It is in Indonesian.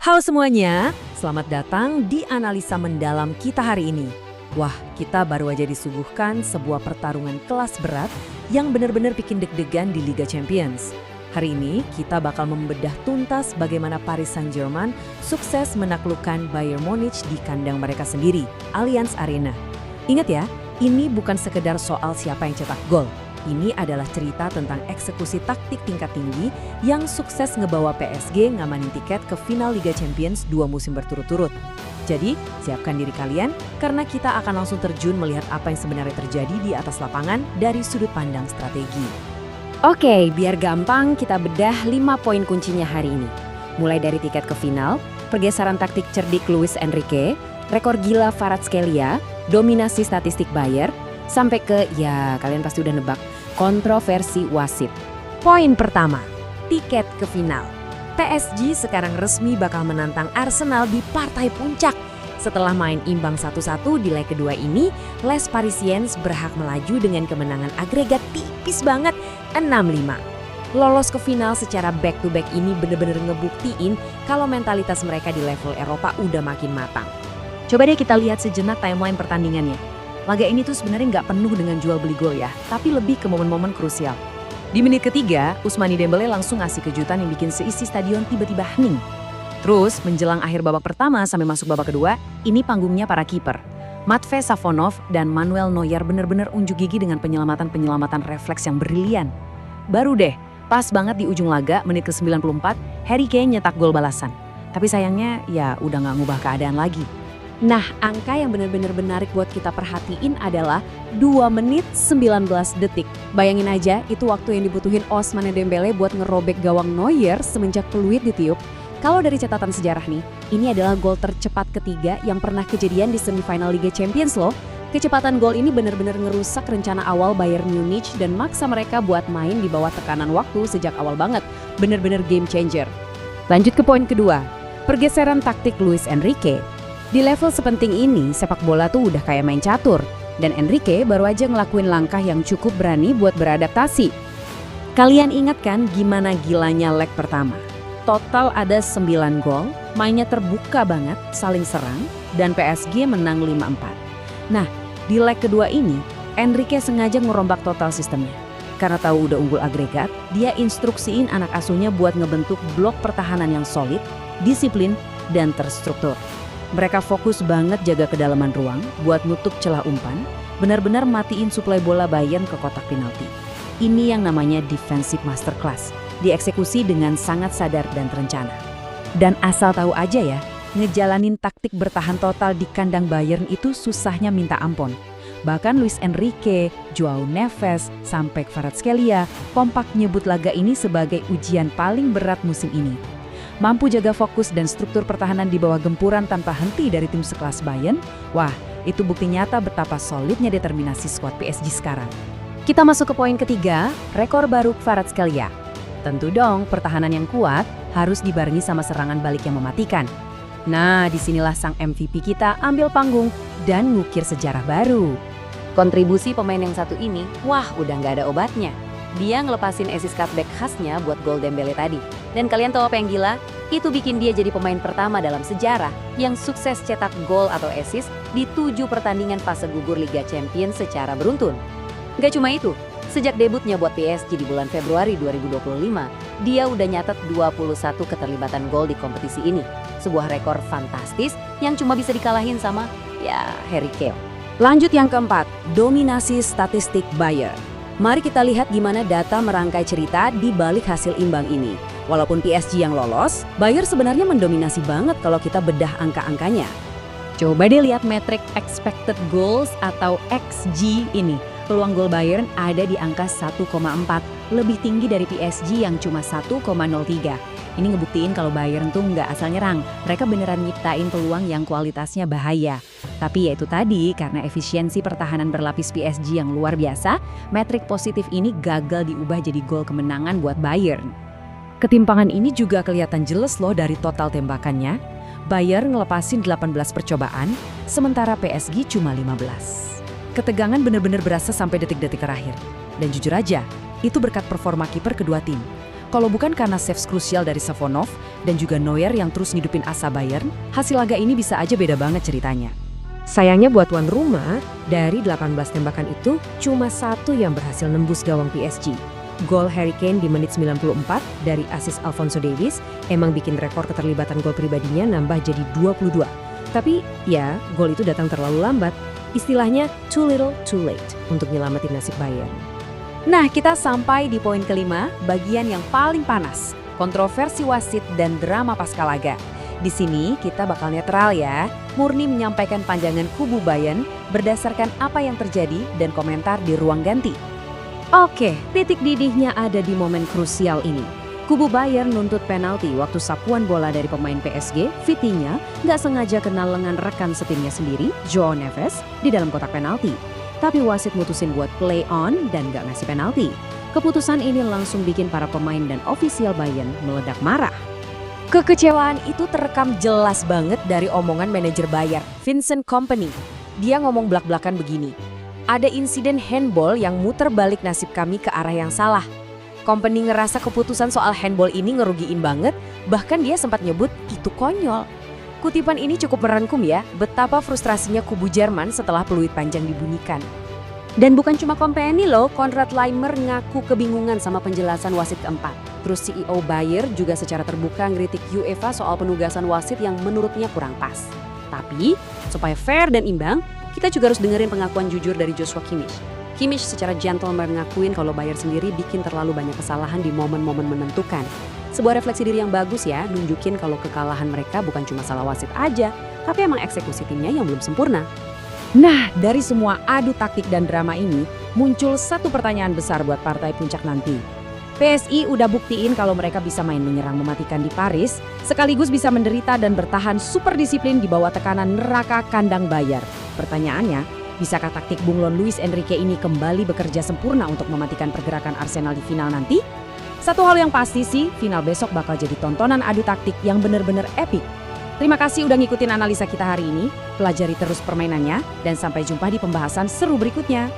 Halo semuanya, selamat datang di analisa mendalam kita hari ini. Wah, kita baru aja disuguhkan sebuah pertarungan kelas berat yang benar-benar bikin deg-degan di Liga Champions. Hari ini kita bakal membedah tuntas bagaimana Paris Saint-Germain sukses menaklukkan Bayern Munich di kandang mereka sendiri, Allianz Arena. Ingat ya, ini bukan sekedar soal siapa yang cetak gol. Ini adalah cerita tentang eksekusi taktik tingkat tinggi yang sukses ngebawa PSG ngamanin tiket ke final Liga Champions 2 musim berturut-turut. Jadi, siapkan diri kalian karena kita akan langsung terjun melihat apa yang sebenarnya terjadi di atas lapangan dari sudut pandang strategi. Oke, biar gampang kita bedah 5 poin kuncinya hari ini. Mulai dari tiket ke final, pergeseran taktik cerdik Luis Enrique, rekor gila Kvaratskhelia, dominasi statistik Bayern, sampai ke, ya kalian pasti udah nebak, kontroversi wasit. Poin pertama, tiket ke final. PSG sekarang resmi bakal menantang Arsenal di partai puncak. Setelah main imbang 1-1 di leg kedua ini, Les Parisiens berhak melaju dengan kemenangan agregat tipis banget 6-5. Lolos ke final secara back-to-back ini bener-bener ngebuktiin kalau mentalitas mereka di level Eropa udah makin matang. Coba deh kita lihat sejenak timeline pertandingannya. Laga ini tuh sebenarnya nggak penuh dengan jual beli gol ya, tapi lebih ke momen-momen krusial. Di menit ketiga, Ousmane Dembélé langsung ngasih kejutan yang bikin seisi stadion tiba-tiba hening. Terus, menjelang akhir babak pertama sampai masuk babak kedua, ini panggungnya para kiper. Matvei Safonov dan Manuel Neuer benar-benar unjuk gigi dengan penyelamatan refleks yang brilian. Baru deh, pas banget di ujung laga, menit ke-94, Harry Kane nyetak gol balasan. Tapi sayangnya, ya udah nggak ngubah keadaan lagi. Nah, angka yang benar-benar menarik buat kita perhatiin adalah 2 menit 19 detik. Bayangin aja, itu waktu yang dibutuhin Ousmane Dembélé buat ngerobek gawang Neuer semenjak peluit ditiup. Kalau dari catatan sejarah nih, ini adalah gol tercepat ketiga yang pernah kejadian di semifinal Liga Champions loh. Kecepatan gol ini benar-benar ngerusak rencana awal Bayern Munich dan maksa mereka buat main di bawah tekanan waktu sejak awal banget. Benar-benar game changer. Lanjut ke poin kedua, pergeseran taktik Luis Enrique. Di level sepenting ini, sepak bola tuh udah kayak main catur. Dan Enrique baru aja ngelakuin langkah yang cukup berani buat beradaptasi. Kalian ingat kan gimana gilanya leg pertama? Total ada 9 gol, mainnya terbuka banget, saling serang, dan PSG menang 5-4. Nah, di leg kedua ini, Enrique sengaja ngerombak total sistemnya. Karena tahu udah unggul agregat, dia instruksiin anak asuhnya buat ngebentuk blok pertahanan yang solid, disiplin, dan terstruktur. Mereka fokus banget jaga kedalaman ruang buat nutup celah umpan, benar-benar matiin suplai bola Bayern ke kotak penalti. Ini yang namanya defensive masterclass, dieksekusi dengan sangat sadar dan terencana. Dan asal tahu aja ya, ngejalanin taktik bertahan total di kandang Bayern itu susahnya minta ampun. Bahkan Luis Enrique, Joao Neves, sampai Kvaratskhelia kompak nyebut laga ini sebagai ujian paling berat musim ini. Mampu jaga fokus dan struktur pertahanan di bawah gempuran tanpa henti dari tim sekelas Bayern, wah itu bukti nyata betapa solidnya determinasi skuad PSG sekarang. Kita masuk ke poin ketiga, rekor baru Kvaratskhelia. Tentu dong pertahanan yang kuat harus dibarengi sama serangan balik yang mematikan. Nah disinilah sang MVP kita ambil panggung dan ngukir sejarah baru. Kontribusi pemain yang satu ini, wah udah nggak ada obatnya. Dia ngelepasin assist cutback khasnya buat gol Dembélé tadi. Dan kalian tahu apa yang gila? Itu bikin dia jadi pemain pertama dalam sejarah yang sukses cetak gol atau assist di 7 pertandingan fase gugur Liga Champions secara beruntun. Gak cuma itu, sejak debutnya buat PSG di bulan Februari 2025, dia udah nyatet 21 keterlibatan gol di kompetisi ini. Sebuah rekor fantastis yang cuma bisa dikalahin sama, ya, Harry Kane. Lanjut yang keempat, dominasi statistik Bayern. Mari kita lihat gimana data merangkai cerita di balik hasil imbang ini. Walaupun PSG yang lolos, Bayern sebenarnya mendominasi banget kalau kita bedah angka-angkanya. Coba deh lihat metrik expected goals atau XG ini. Peluang gol Bayern ada di angka 1,4, lebih tinggi dari PSG yang cuma 1,03. Ini ngebuktiin kalau Bayern tuh nggak asal nyerang, mereka beneran nyiptain peluang yang kualitasnya bahaya. Tapi ya itu tadi, karena efisiensi pertahanan berlapis PSG yang luar biasa, metrik positif ini gagal diubah jadi gol kemenangan buat Bayern. Ketimpangan ini juga kelihatan jelas loh dari total tembakannya. Bayern ngelepasin 18 percobaan, sementara PSG cuma 15. Ketegangan bener-bener berasa sampai detik-detik terakhir. Dan jujur aja, itu berkat performa kiper kedua tim. Kalau bukan karena saves krusial dari Savonov dan juga Neuer yang terus ngidupin asa Bayern, hasil laga ini bisa aja beda banget ceritanya. Sayangnya buat tuan rumah, dari 18 tembakan itu cuma 1 yang berhasil nembus gawang PSG. Gol Harry Kane di menit 94 dari asis Alphonso Davies emang bikin rekor keterlibatan gol pribadinya nambah jadi 22. Tapi ya, gol itu datang terlalu lambat. Istilahnya too little too late untuk nyelamatin nasib Bayern. Nah, kita sampai di poin kelima, bagian yang paling panas, kontroversi wasit dan drama pasca laga. Di sini kita bakal netral ya, murni menyampaikan pandangan kubu Bayern berdasarkan apa yang terjadi dan komentar di ruang ganti. Oke, titik didihnya ada di momen krusial ini. Kubu Bayern nuntut penalti waktu sapuan bola dari pemain PSG, Vitinha, nggak sengaja kena lengan rekan setimnya sendiri, Joao Neves, di dalam kotak penalti. Tapi wasit mutusin buat play on dan nggak ngasih penalti. Keputusan ini langsung bikin para pemain dan ofisial Bayern meledak marah. Kekecewaan itu terekam jelas banget dari omongan manajer Bayern, Vincent Kompany. Dia ngomong belak-belakan begini, ada insiden handball yang muter balik nasib kami ke arah yang salah. Kompany ngerasa keputusan soal handball ini ngerugiin banget, bahkan dia sempat nyebut itu konyol. Kutipan ini cukup merangkum ya, betapa frustrasinya kubu Jerman setelah peluit panjang dibunyikan. Dan bukan cuma Kompany loh, Konrad Laimer ngaku kebingungan sama penjelasan wasit keempat. Terus CEO Bayer juga secara terbuka ngeritik UEFA soal penugasan wasit yang menurutnya kurang pas. Tapi, supaya fair dan imbang, kita juga harus dengerin pengakuan jujur dari Joshua Kimmich. Kimmich secara gentleman ngakuin kalau Bayer sendiri bikin terlalu banyak kesalahan di momen-momen menentukan. Sebuah refleksi diri yang bagus ya, nunjukin kalau kekalahan mereka bukan cuma salah wasit aja, tapi emang eksekusi timnya yang belum sempurna. Nah, dari semua adu taktik dan drama ini, muncul satu pertanyaan besar buat partai puncak nanti. PSI udah buktiin kalau mereka bisa main menyerang mematikan di Paris, sekaligus bisa menderita dan bertahan super disiplin di bawah tekanan neraka kandang Bayern. Pertanyaannya, bisakah taktik bunglon Luis Enrique ini kembali bekerja sempurna untuk mematikan pergerakan Arsenal di final nanti? Satu hal yang pasti sih, final besok bakal jadi tontonan adu taktik yang bener-bener epik. Terima kasih udah ngikutin analisa kita hari ini, pelajari terus permainannya, dan sampai jumpa di pembahasan seru berikutnya.